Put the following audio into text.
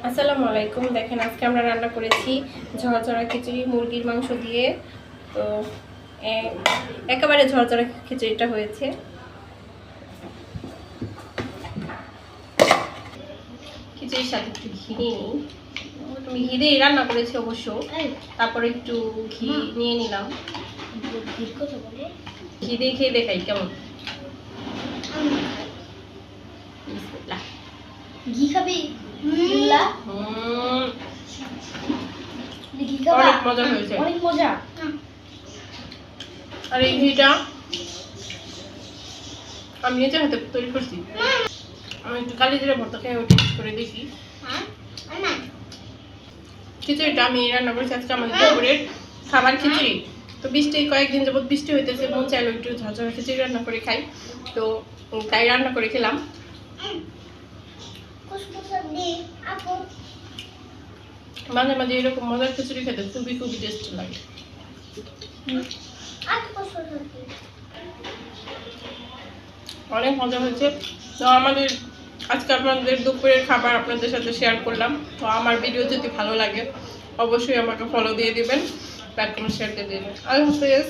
আসসালামু আলাইকুম। দেখেন আজকে আমরা রান্না করেছি ঝরঝরা খিচুড়ি মুরগির মাংস দিয়ে। তো একেবারে ঝরঝরা খিচুড়িটা হয়েছে। খিচুড়ির সাথে একটু ঘি নিয়ে নিই। আমি ঘি দিয়ে রান্না করেছি অবশ্য, তারপরে একটু ঘি নিয়ে নিলাম। ঘি দিয়ে খেয়ে দেখাই কেমন। ঘি খাবি? অনেক মজা হয়েছে, অনেক মজা। আর এই ঘিটা আমি নিজে হাতে তৈরি করছি। আমি একটু কালি জিরা ভর্তা খেয়ে টেস্ট করে দেখি। খিচুড়িটা আমি রান্না করেছি আজকে আমাদের দুপুরের খাবার খিচুড়ি। তো বৃষ্টি কয়েকদিন যাবত বৃষ্টি হইতেছে, মন চাইলো একটু ঝরঝরা খিচুড়ি রান্না করে খাই, তো তাই রান্না করে খেলাম। মাঝে মাঝে এরকম মজার খিচুড়ি খেতে খুবই খুবই টেস্টি লাগে। অনেক মজা হয়েছে। তো আমাদের আজকে আপনাদের দুপুরের খাবার আপনাদের সাথে শেয়ার করলাম। তো আমার ভিডিও যদি ভালো লাগে অবশ্যই আমাকে ফলো দিয়ে দিবেন, লাইক কমেন্ট শেয়ার করে দিবেন। আল্লাহ হাফেজ।